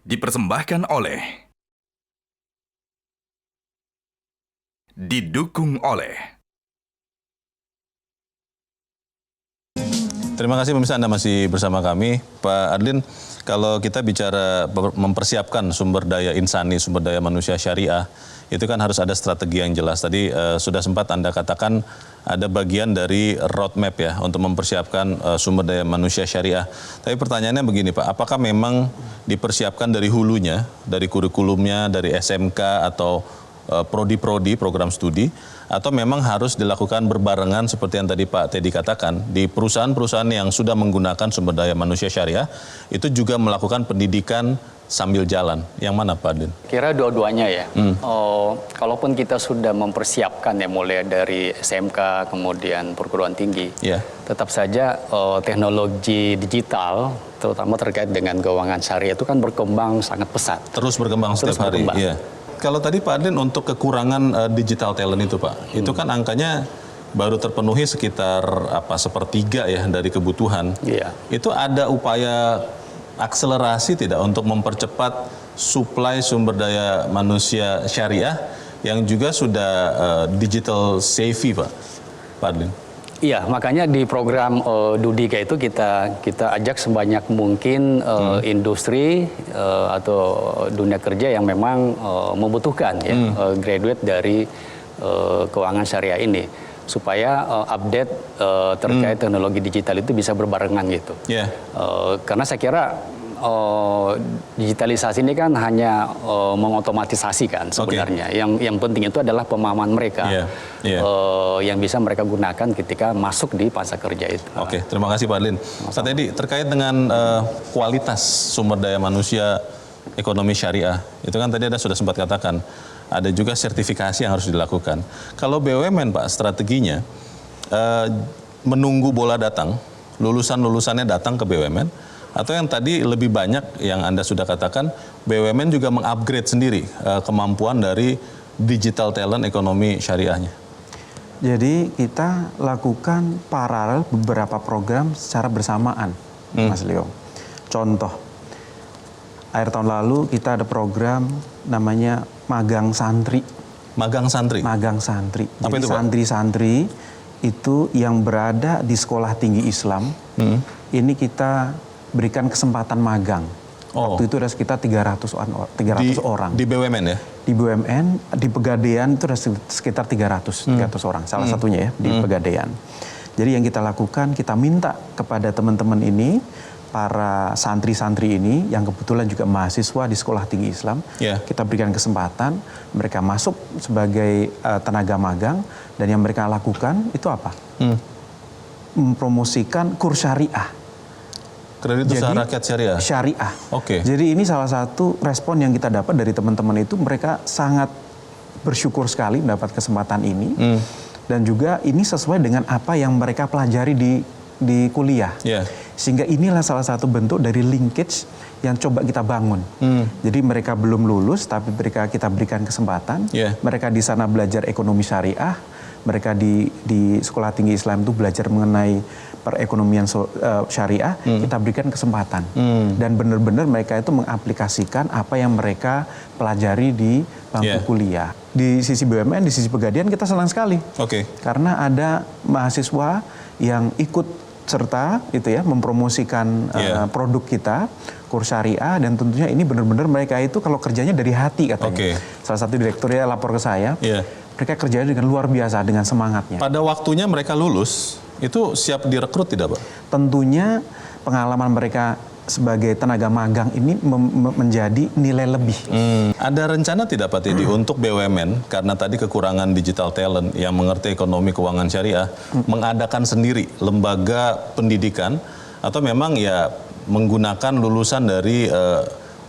Dipersembahkan oleh, didukung oleh. Terima kasih pemirsa, Anda masih bersama kami. Pak Adlin, kalau kita bicara mempersiapkan sumber daya insani, sumber daya manusia syariah, itu kan harus ada strategi yang jelas. Tadi sudah sempat Anda katakan ada bagian dari roadmap ya untuk mempersiapkan sumber daya manusia syariah. Tapi pertanyaannya begini Pak, apakah memang dipersiapkan dari hulunya, dari kurikulumnya, dari SMK atau prodi-prodi, program studi, atau memang harus dilakukan berbarengan seperti yang tadi Pak Teddy katakan, di perusahaan-perusahaan yang sudah menggunakan sumber daya manusia syariah, itu juga melakukan pendidikan sambil jalan. Yang mana Pak Adlin? Kira dua-duanya ya. Kalaupun kita sudah mempersiapkan ya mulai dari SMK kemudian perguruan tinggi, tetap saja teknologi digital terutama terkait dengan keuangan syariah itu kan berkembang sangat pesat. Terus berkembang setiap hari. Iya. Kalau tadi Pak Adlin untuk kekurangan digital talent itu Pak, itu kan angkanya baru terpenuhi sekitar sepertiga ya dari kebutuhan. Itu ada upaya akselerasi tidak untuk mempercepat suplai sumber daya manusia syariah yang juga sudah digital savvy Pak Adlin? Iya, makanya di program Dudika itu kita ajak sebanyak mungkin industri atau dunia kerja yang memang membutuhkan ya graduate dari keuangan syariah ini supaya update terkait teknologi digital itu bisa berbarengan gitu. Karena saya kira digitalisasi ini kan hanya mengotomatisasi kan sebenarnya. Yang penting itu adalah pemahaman mereka yang bisa mereka gunakan ketika masuk di pasar kerja itu. Oke, terima kasih Pak Adlin. Pak Teddy, terkait dengan kualitas sumber daya manusia ekonomi syariah, itu kan tadi Anda sudah sempat katakan, ada juga sertifikasi yang harus dilakukan. Kalau BUMN Pak, strateginya menunggu bola datang, lulusan-lulusannya datang ke BUMN, atau yang tadi lebih banyak yang Anda sudah katakan, BUMN juga mengupgrade sendiri kemampuan dari digital talent ekonomi syariahnya? Jadi kita lakukan paralel beberapa program secara bersamaan, Mas Leo. Contoh, akhir tahun lalu kita ada program namanya Magang Santri. Magang Santri? Magang Santri. Apa Jadi itu, Pak? santri-santri itu yang berada di sekolah tinggi Islam, ini kita berikan kesempatan magang. Waktu itu ada sekitar 300 orang. Di BUMN ya? Di BUMN, di Pegadaian itu ada sekitar 300 orang. Salah satunya ya, di Pegadaian. Jadi yang kita lakukan, kita minta kepada teman-teman ini, para santri-santri ini, yang kebetulan juga mahasiswa di sekolah tinggi Islam, kita berikan kesempatan, mereka masuk sebagai tenaga magang, dan yang mereka lakukan itu apa? Mempromosikan kurs syariah. Kredit usaha rakyat syariah? Syariah. Oke. Jadi ini salah satu respon yang kita dapat dari teman-teman itu, mereka sangat bersyukur sekali mendapat kesempatan ini. Dan juga ini sesuai dengan apa yang mereka pelajari di kuliah. Sehingga inilah salah satu bentuk dari linkage yang coba kita bangun. Jadi mereka belum lulus, tapi kita berikan kesempatan. Mereka di sana belajar ekonomi syariah. Mereka di sekolah tinggi Islam itu belajar mengenai perekonomian syariah, kita berikan kesempatan. Dan benar-benar mereka itu mengaplikasikan apa yang mereka pelajari di bangku kuliah. Di sisi BUMN, di sisi Pegadaian kita senang sekali. Karena ada mahasiswa yang ikut serta itu ya mempromosikan produk kita, kurs syariah, dan tentunya ini benar-benar mereka itu kalau kerjanya dari hati katanya. Salah satu direkturnya lapor ke saya. Mereka kerjanya dengan luar biasa, dengan semangatnya. Pada waktunya mereka lulus, itu siap direkrut tidak Pak? Tentunya pengalaman mereka sebagai tenaga magang ini menjadi nilai lebih. Ada rencana tidak Pak Teddy untuk BUMN, karena tadi kekurangan digital talent yang mengerti ekonomi keuangan syariah, mengadakan sendiri lembaga pendidikan, atau memang ya menggunakan lulusan dari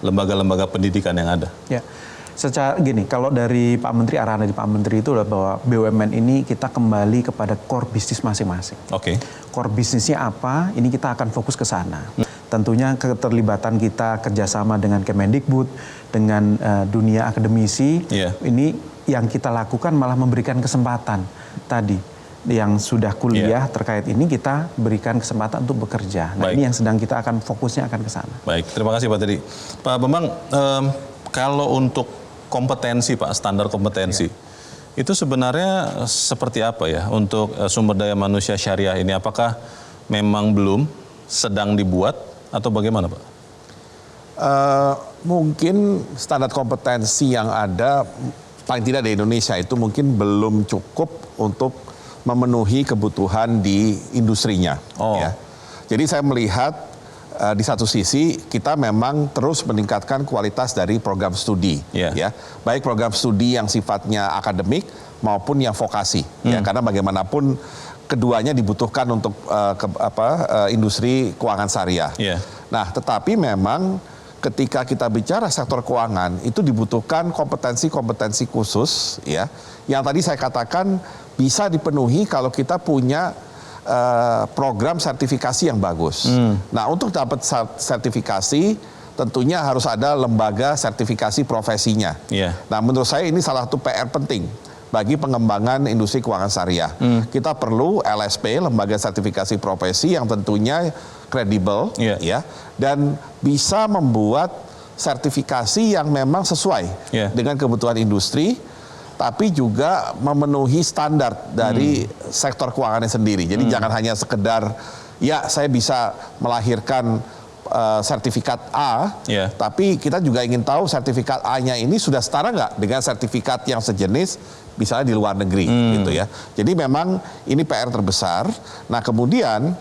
lembaga-lembaga pendidikan yang ada? Secara gini, kalau dari Pak Menteri, arahan dari Pak Menteri itu adalah bahwa BUMN ini kita kembali kepada core bisnis masing-masing. Core bisnisnya apa, ini kita akan fokus ke sana. Tentunya keterlibatan kita kerjasama dengan Kemendikbud, dengan dunia akademisi, ini yang kita lakukan malah memberikan kesempatan tadi. yang sudah kuliah terkait ini kita berikan kesempatan untuk bekerja. Nah, ini yang sedang kita akan fokusnya akan ke sana. Baik, terima kasih Pak Teddy. Pak Bambang, kalau untuk kompetensi Pak, standar kompetensi, itu sebenarnya seperti apa ya untuk sumber daya manusia syariah ini? Apakah memang belum, sedang dibuat, atau bagaimana Pak? Mungkin standar kompetensi yang ada, paling tidak di Indonesia itu mungkin belum cukup untuk memenuhi kebutuhan di industrinya. Ya. Jadi saya melihat di satu sisi kita memang terus meningkatkan kualitas dari program studi, ya, baik program studi yang sifatnya akademik maupun yang vokasi, ya, karena bagaimanapun keduanya dibutuhkan untuk industri keuangan syariah. Nah, tetapi memang ketika kita bicara sektor keuangan itu dibutuhkan kompetensi-kompetensi khusus, ya, yang tadi saya katakan bisa dipenuhi kalau kita punya program sertifikasi yang bagus. Nah, untuk dapat sertifikasi tentunya harus ada lembaga sertifikasi profesinya. Nah, menurut saya ini salah satu PR penting bagi pengembangan industri keuangan syariah. Kita perlu LSP, lembaga sertifikasi profesi yang tentunya kredibel, ya, dan bisa membuat sertifikasi yang memang sesuai dengan kebutuhan industri, tapi juga memenuhi standar dari sektor keuangannya sendiri. Jadi jangan hanya sekedar, ya saya bisa melahirkan sertifikat A, tapi kita juga ingin tahu sertifikat A-nya ini sudah setara nggak dengan sertifikat yang sejenis, misalnya di luar negeri, gitu ya. Jadi memang ini PR terbesar. Nah, kemudian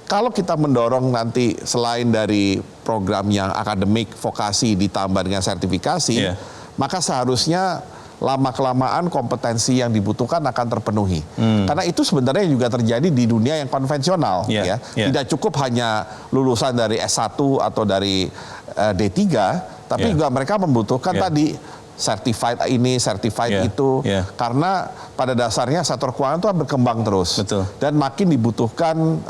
kalau kita mendorong nanti selain dari program yang akademik, vokasi ditambah dengan sertifikasi, maka seharusnya lama-kelamaan kompetensi yang dibutuhkan akan terpenuhi. Karena itu sebenarnya juga terjadi di dunia yang konvensional. Tidak cukup hanya lulusan dari S1 atau dari D3, tapi juga mereka membutuhkan tadi certified ini, certified itu. Karena pada dasarnya sektor keuangan itu berkembang terus. Dan makin dibutuhkan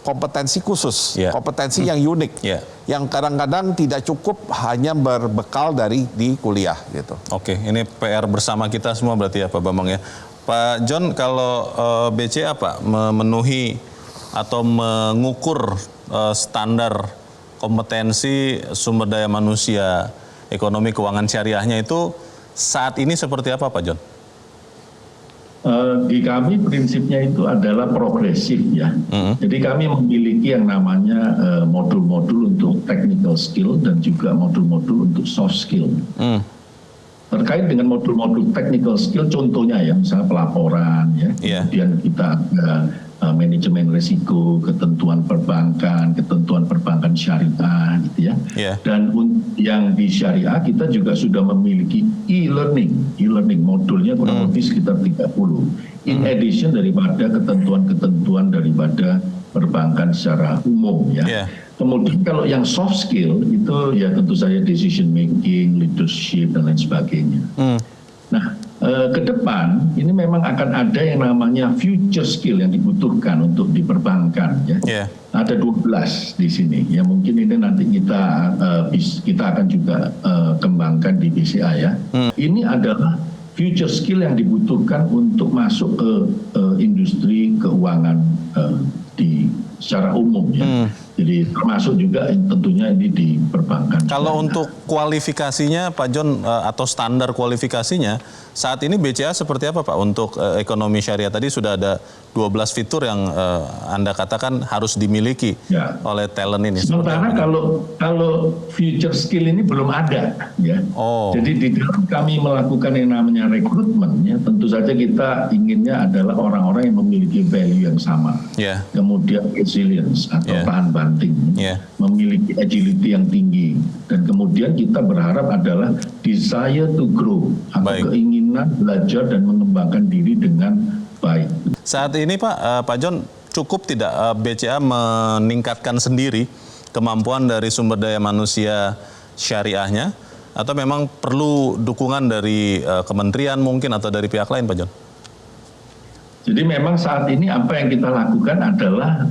kompetensi khusus, kompetensi yang unik, yang kadang-kadang tidak cukup hanya berbekal dari di kuliah gitu. Oke, ini PR bersama kita semua berarti ya Pak Bambang ya. Pak John, kalau BCA Pak memenuhi atau mengukur standar kompetensi sumber daya manusia ekonomi keuangan syariahnya itu saat ini seperti apa Pak John? Di kami prinsipnya itu adalah progresif ya. Jadi kami memiliki yang namanya modul-modul untuk technical skill dan juga modul-modul untuk soft skill. Terkait dengan modul-modul technical skill, contohnya ya, misalnya pelaporan ya, kemudian kita ada manajemen risiko, ketentuan perbankan syariah gitu ya. Dan yang di syariah kita juga sudah memiliki e-learning modulnya kurang lebih sekitar 30. In addition daripada ketentuan-ketentuan daripada perbankan secara umum ya. Kemudian kalau yang soft skill itu ya tentu saja decision making, leadership dan lain sebagainya. Nah, ke depan ini memang akan ada yang namanya future skill yang dibutuhkan untuk diperbankan ya. Ada 12 di sini. Ya mungkin ini nanti kita akan juga kembangkan di BCA ya. Ini adalah future skill yang dibutuhkan untuk masuk ke industri keuangan secara umum ya. Jadi termasuk juga tentunya ini di perbankan. Kalau untuk kualifikasinya Pak John atau standar kualifikasinya saat ini BCA seperti apa Pak untuk ekonomi syariah? Tadi sudah ada 12 fitur yang Anda katakan harus dimiliki oleh talent ini. Sementara kalau future skill ini belum ada ya. Jadi di dalam kami melakukan yang namanya rekrutmen ya, tentu saja kita inginnya adalah orang-orang yang memiliki value yang sama. Kemudian resilience atau tahan banting, memiliki agility yang tinggi, dan kemudian kita berharap adalah desire to grow atau keinginan belajar dan mengembangkan diri dengan baik. Saat ini Pak John, cukup tidak BCA meningkatkan sendiri kemampuan dari sumber daya manusia syariahnya, atau memang perlu dukungan dari kementerian mungkin atau dari pihak lain Pak John? Jadi memang saat ini apa yang kita lakukan adalah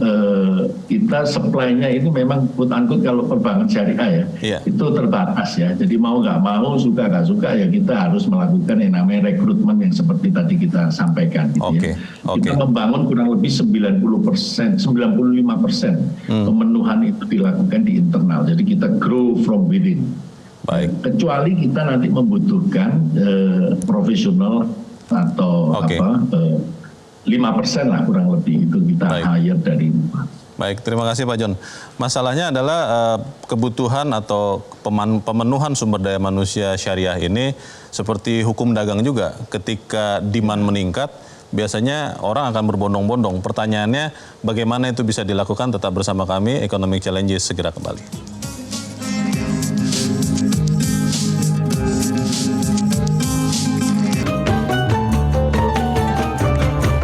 kita supply-nya ini memang quote-unquote kalau perbankan syariah ya, itu terbatas ya. Jadi mau nggak mau, suka nggak suka ya kita harus melakukan yang namanya rekrutmen yang seperti tadi kita sampaikan gitu ya. Kita membangun kurang lebih 90%, 95% pemenuhan itu dilakukan di internal. Jadi kita grow from within. Baik. Kecuali kita nanti membutuhkan profesional atau 5% lah kurang lebih itu kita hire dari luar. Baik, terima kasih Pak John. Masalahnya adalah kebutuhan atau pemenuhan sumber daya manusia syariah ini seperti hukum dagang juga. Ketika demand meningkat, biasanya orang akan berbondong-bondong. Pertanyaannya, bagaimana itu bisa dilakukan? Tetap bersama kami, Economic Challenges segera kembali.